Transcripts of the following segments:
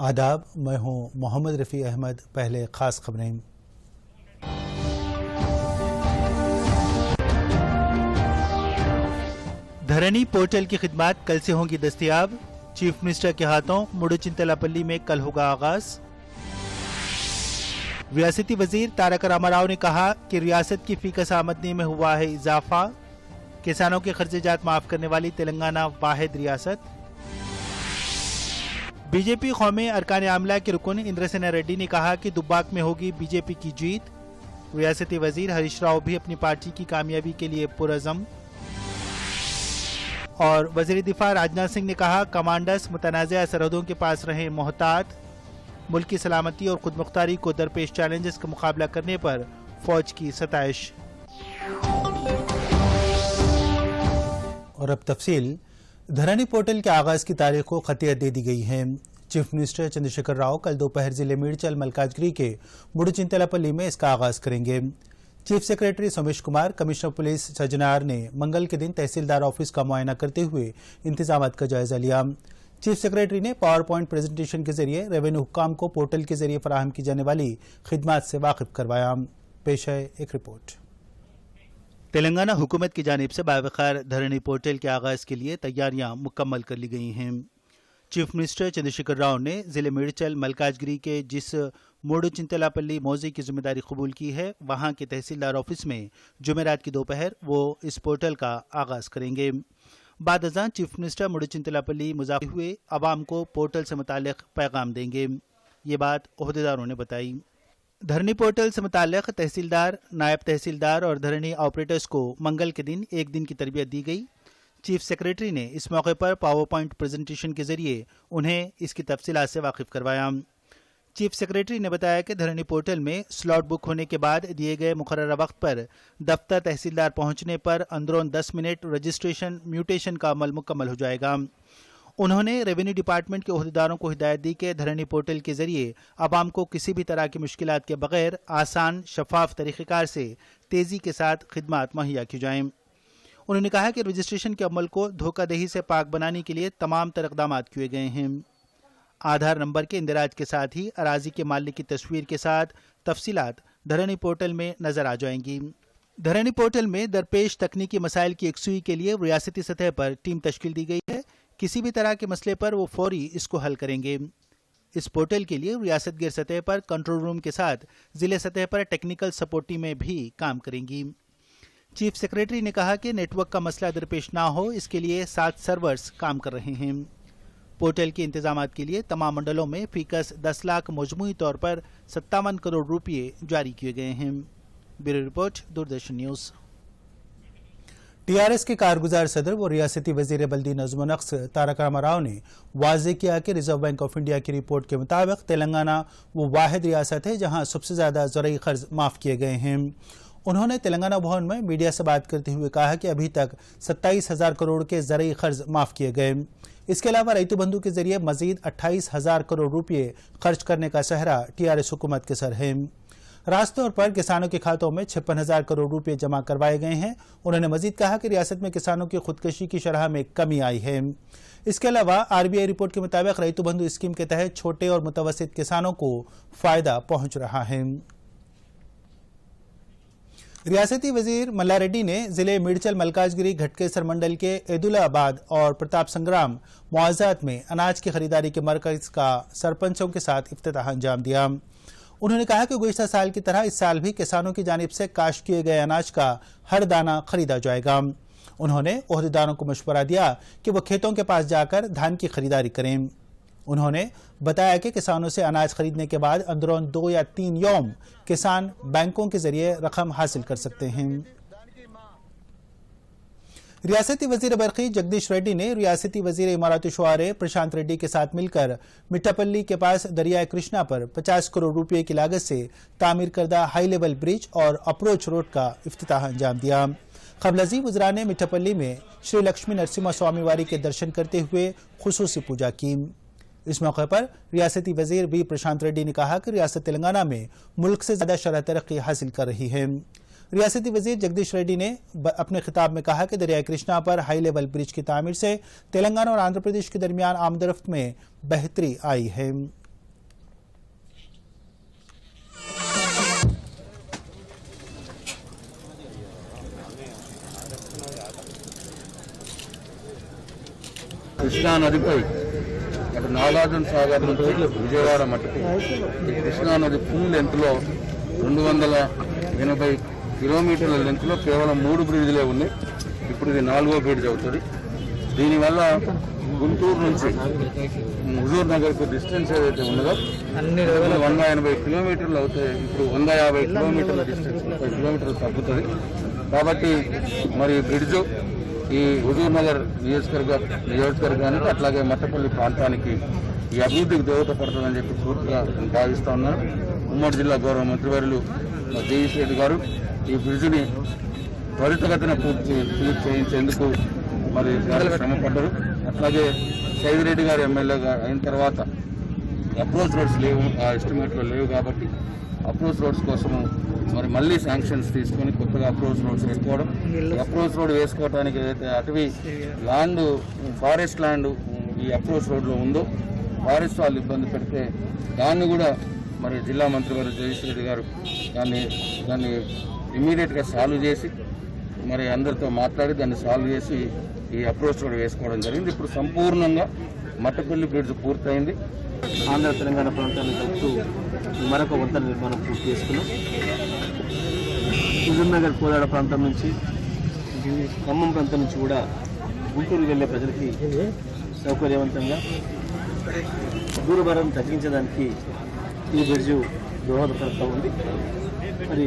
آداب، میں ہوں محمد رفیع احمد۔ پہلے خاص خبریں۔ دھرنی پورٹل کی خدمات کل سے ہوں گی دستیاب، چیف منسٹر کے ہاتھوں مڈوچنتلاپلی میں کل ہوگا آغاز۔ ریاستی وزیر تارک راما راؤ نے کہا کہ ریاست کی فیکس آمدنی میں ہوا ہے اضافہ، کسانوں کے خرچ جات معاف کرنے والی تلنگانہ واحد ریاست۔ بی جے پی قومی ارکان عاملہ کے رکن اندر سینا ریڈی نے کہا کہ دباک میں ہوگی بی جے پی کی جیت، ریاستی وزیر ہریش راؤ بھی اپنی پارٹی کی کامیابی کے لیے پرعزم۔ اور وزیر دفاع راجناتھ سنگھ نے کہا کمانڈرز متنازعہ سرحدوں کے پاس رہیں محتاط، ملک کی سلامتی اور خود مختاری کو درپیش چیلنجز کا مقابلہ کرنے پر فوج کی ستائش۔ اور اب تفصیل۔ دھرنی پورٹل کے آغاز کی تاریخ کو خطیت دے دی گئی ہے۔ چیف منسٹر چندر شیکھر راؤ کل دوپہر ضلع میڈچل ملکاجگری کے مڈوچنتلاپلی میں اس کا آغاز کریں گے۔ Chief secretary Somesh Kumar, commissioner police Sajjanar نے منگل کے دن تحصیلدار آفس کا معائنہ کرتے ہوئے انتظامات کا جائزہ لیا۔ چیف سیکریٹری نے پاور پوائنٹ پریزنٹیشن کے ذریعے ریونیو حکام کو پورٹل کے ذریعے فراہم کی جانے والی خدمات سے واقف کروایا۔ پیش ہے ایک رپورٹ۔ تلنگانہ حکومت کی جانب سے باوقار دھرنی پورٹل کے آغاز کے لیے تیاریاں مکمل کر لی گئی ہیں۔ چیف منسٹر چندر شیکھر راؤ نے ضلع میڈچل ملکاجگری کے جس مڈوچنتلاپلی موضع کی ذمہ داری قبول کی ہے، وہاں کے تحصیلدار آفس میں جمعرات کی دوپہر وہ اس پورٹل کا آغاز کریں گے۔ بعد ازاں چیف منسٹر مڈوچنتلاپلی مضافہ ہوئے عوام کو پورٹل سے متعلق پیغام دیں گے، یہ بات عہدیداروں نے بتائی۔ دھرنی پورٹل سے متعلق تحصیلدار، نائب تحصیلدار اور دھرنی آپریٹرز کو منگل کے دن ایک دن کی تربیت دی گئی۔ چیف سیکریٹری نے اس موقع پر پاور پوائنٹ پریزنٹیشن کے ذریعے انہیں اس کی تفصیلات سے واقف کروایا۔ چیف سیکریٹری نے بتایا کہ دھرنی پورٹل میں سلاٹ بک ہونے کے بعد دیے گئے مقررہ وقت پر دفتر تحصیلدار پہنچنے پر اندرون 10 منٹ رجسٹریشن میوٹیشن کا عمل مکمل ہو جائے گا۔ انہوں نے ریونیو ڈپارٹمنٹ کے عہدیداروں کو ہدایت دی کہ دھرنی پورٹل کے ذریعے عوام کو کسی بھی طرح کی مشکلات کے بغیر آسان شفاف طریقہ کار سے تیزی کے ساتھ خدمات مہیا کی جائیں۔ انہوں نے کہا کہ رجسٹریشن کے عمل کو دھوکہ دہی سے پاک بنانے کے لیے تمام تر اقدامات کیے گئے ہیں۔ آدھار نمبر کے اندراج کے ساتھ ہی اراضی کے مالک کی تصویر کے ساتھ تفصیلات دھرنی پورٹل میں نظر آ جائیں گی۔ دھرنی پورٹل میں درپیش تکنیکی مسائل کی یکسوئی کے لیے ریاستی سطح پر ٹیم تشکیل دی گئی ہے، کسی بھی طرح کے مسئلے پر وہ فوری اس کو حل کریں گے۔ اس پورٹل کے لیے ریاست گیر سطح پر کنٹرول روم کے ساتھ ضلع سطح پر ٹیکنیکل سپورٹ ٹیمیں بھی کام کریں گی۔ چیف سیکریٹری نے کہا کہ نیٹ ورک کا مسئلہ درپیش نہ ہو، اس کے لیے 7 سرورز کام کر رہے ہیں۔ پورٹل کے انتظامات کے لیے تمام منڈلوں میں فیکس 10 لاکھ مجموعی طور پر 57 کروڑ روپے جاری کیے گئے ہیں۔ Bureau report, Doordarshan news. T R S کے کارگزار صدر و ریاستی وزیر بلدی نظم و نسق تارک راما راؤ نے واضح کیا کہ ریزرو بینک آف انڈیا کی رپورٹ کے مطابق تلنگانہ وہ واحد ریاست ہے جہاں سب سے زیادہ زرعی قرض معاف کیے گئے ہیں۔ انہوں نے تلنگانہ بھون میں میڈیا سے بات کرتے ہوئے کہا کہ ابھی تک 27,000 کروڑ کے زرعی قرض معاف کیے گئے۔ اس کے علاوہ ریتو بندھو کے ذریعے مزید 28,000 کروڑ روپے خرچ کرنے کا سہرا ٹی آر ایس حکومت کے سر ہے۔ راست طور پر کسانوں کے کھاتوں میں 56,000 کروڑ روپے جمع کروائے گئے ہیں۔ انہوں نے مزید کہا کہ ریاست میں کسانوں کی خودکشی کی شرح میں کمی آئی ہے۔ اس کے علاوہ آر بی آئی رپورٹ کے مطابق ریتو بندھو اسکیم کے تحت چھوٹے اور متوسط کسانوں کو فائدہ پہنچ رہا ہے۔ ریاستی وزیر ملا ریڈی نے ضلع میڈچل ملکاجگری گھٹکیسر منڈل کے عیداللہ آباد اور پرتاپ سنگرام معاوضات میں اناج کی خریداری کے مرکز کا سرپنچوں کے ساتھ افتتاح انجام دیا۔ انہوں نے کہا کہ گزشتہ سال کی طرح اس سال بھی کسانوں کی جانب سے کاشت کیے گئے اناج کا ہر دانہ خریدا جائے گا۔ انہوں نے عہدیداروں کو مشورہ دیا کہ وہ کھیتوں کے پاس جا کر دھان کی خریداری کریں۔ انہوں نے بتایا کہ کسانوں سے اناج خریدنے کے بعد اندرون 2 یا 3 یوم کسان بینکوں کے ذریعے رقم حاصل کر سکتے ہیں۔ ریاستی وزیر برقی جگدیش ریڈی نے ریاستی وزیر امارات شعارے پرشانت ریڈی کے ساتھ مل کر مٹھاپلی کے پاس دریائے کرشنا پر 50 کروڑ روپے کی لاگت سے تعمیر کردہ ہائی لیول برج اور اپروچ روڈ کا افتتاح انجام دیا۔ قبل ازیں وزراء نے مٹھاپلی میں شری لکشمی نرسمہ سوامی واری کے درشن کرتے ہوئے خصوصی پوجا کی۔ اس موقع پر ریاستی وزیر بی پرشانت ریڈی نے کہا کہ ریاست تلنگانہ میں ملک سے زیادہ شرح ترقی حاصل کر رہی ہے۔ ریاستی وزیر جگدیش ریڈی نے اپنے خطاب میں کہا کہ دریائے کرشنا پر ہائی لیول برج کی تعمیر سے تلنگانہ اور آندھرا پردیش کے درمیان آمد و رفت میں بہتری آئی ہے۔ కృష్ణా నదిపై అటు నాగార్జున సాగర్ నుంచి విజయవాడ మట్టుకు ఈ కృష్ణా నది ఫుల్ లెంత్లో 280 కిలోమీటర్ల లెంత్లో కేవలం 3 బ్రిడ్జ్లే ఉన్నాయి. ఇప్పుడు ఇది 4వ బ్రిడ్జ్ అవుతుంది. దీనివల్ల గుంటూరు నుంచి హుజూర్ నగర్కు డిస్టెన్స్ ఏదైతే ఉన్నదో 180 కిలోమీటర్లు అవుతాయి. ఇప్పుడు 150 కిలోమీటర్ల డిస్టెన్స్ 30 కిలోమీటర్లు తగ్గుతుంది. కాబట్టి మరి బ్రిడ్జ్ ఈ హుజూర్ నగర్ నియోజకవర్గానికి అట్లాగే మట్టపల్లి ప్రాంతానికి ఈ అభివృద్ధికి దోహదపడుతుందని చెప్పి పూర్తిగా భావిస్తా ఉన్నాను. ఉమ్మడి జిల్లా గౌరవ మంత్రివర్యులు జగదీష్ రెడ్డి గారు ఈ బ్రిడ్జిని త్వరితగతిన పూర్తి చేయించేందుకు మరి శ్రమపడ్డారు. అట్లాగే సైదిరెడ్డి గారు ఎమ్మెల్యేగా అయిన తర్వాత అప్రోచ్ రోడ్స్ లేవు, ఆ ఎస్టిమేట్లో లేవు. కాబట్టి అప్రోచ్ రోడ్స్ కోసము మరి మళ్ళీ శాంక్షన్స్ తీసుకొని కొత్తగా అప్రోచ్ రోడ్స్ వేసుకోవడం. అప్రోచ్ రోడ్ వేసుకోవడానికి ఏదైతే అటవీ ల్యాండ్ ఫారెస్ట్ ల్యాండ్ ఈ అప్రోచ్ రోడ్లో ఉందో ఫారెస్ట్ వాళ్ళు ఇబ్బంది పెడితే దాన్ని కూడా మరి జిల్లా మంత్రి గారు జగదీష్ రెడ్డి గారు దాన్ని ఇమ్మీడియట్గా సాల్వ్ చేసి మరి అందరితో మాట్లాడి దాన్ని సాల్వ్ చేసి ఈ అప్రోచ్ రోడ్ వేసుకోవడం జరిగింది. ఇప్పుడు సంపూర్ణంగా మట్టపల్లి బ్రిడ్జ్ పూర్తయింది. ఆంధ్ర తెలంగాణ ప్రాంతాన్ని కలుపుతూ మరొక వంతెన నిర్మాణం పూర్తి చేసుకున్నాం. హుజూర్ నగర్ కోదాడ ప్రాంతం నుంచి ఖమ్మం ప్రాంతం నుంచి కూడా గుంటూరు వెళ్ళే ప్రజలకి సౌకర్యవంతంగా దూరభారం తగ్గించడానికి ఈ బ్రిడ్జ్ దోహదపడుతూ ఉంది. మరి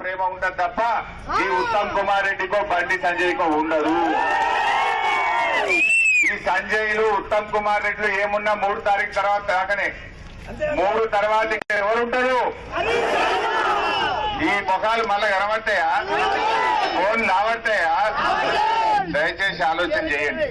ప్రేమ ఉండదు తప్ప ఈ ఉత్తమ్ కుమార్ రెడ్డికో బండి సంజయ్కో ఉండదు. ఈ సంజయ్లు ఉత్తమ్ కుమార్ రెడ్డిలు ఏమున్నా 3 తారీఖు తర్వాత రాకనే 3 తర్వాత ఎవరుంటారు? ఈ ముఖాలు మళ్ళీ కనబడతాయా? ఫోన్ లావడతాయా? దయచేసి ఆలోచన చేయండి.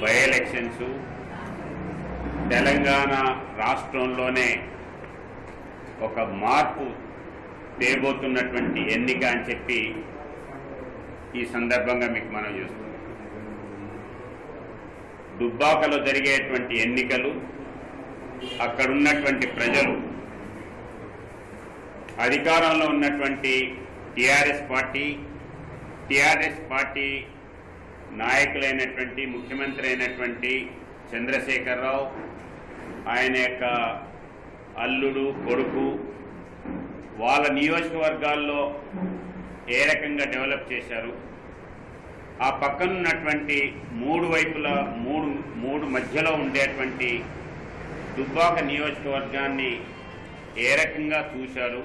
బై ఎలక్షన్స్ తెలంగాణ రాష్ట్రంలోనే ఒక మార్పు తేబోతున్నటువంటి ఎన్నిక అని చెప్పి ఈ సందర్భంగా మీకు మనం చూస్తున్నాం. దుబ్బాకలో జరిగేటువంటి ఎన్నికలు అక్కడున్నటువంటి ప్రజలు అధికారంలో ఉన్నటువంటి టీఆర్ఎస్ పార్టీ నాయకులైనటువంటి ముఖ్యమంత్రి అయినటువంటి చంద్రశేఖరరావు, ఆయన యొక్క అల్లుడు కొడుకు వాళ్ళ నియోజకవర్గాల్లో ఏ రకంగా డెవలప్ చేశారు, ఆ పక్కనున్నటువంటి 3 వైపుల మూడు మధ్యలో ఉండేటువంటి దుబ్బాక నియోజకవర్గాన్ని ఏ రకంగా చూశారు.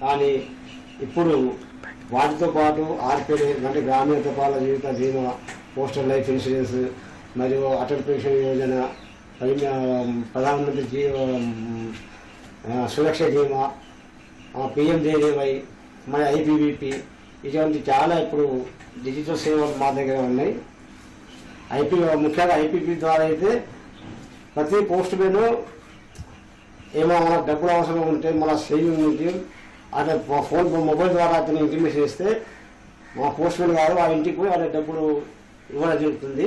కానీ ఇప్పుడు వాటితో పాటు ఆర్పీడీ అంటే గ్రామీణ తపాలా జీవిత బీమా, పోస్టల్ లైఫ్ ఇన్సూరెన్స్ మరియు అటల్ పెన్షన్ యోజన, ప్రధానమంత్రి సురక్ష బీమా, పిఎంజేఏవై, మన ఐపీవీపీ ఇటువంటి చాలా ఇప్పుడు డిజిటల్ సేవలు మా దగ్గర ఉన్నాయి. ముఖ్యంగా ఐపీపీ ద్వారా అయితే ప్రతి పోస్ట్ మ్యాన్ ఏమో మన డబ్బులు అవసరం ఉంటే మన సేవింగ్ నుంచి అతను ఫోన్ మొబైల్ ద్వారా అతను ఇంటిమేషన్ ఇస్తే మా పోస్ట్ మ్యాన్ గారు ఆ ఇంటికి పోయి అతని డబ్బులు ఇవ్వడం జరుగుతుంది.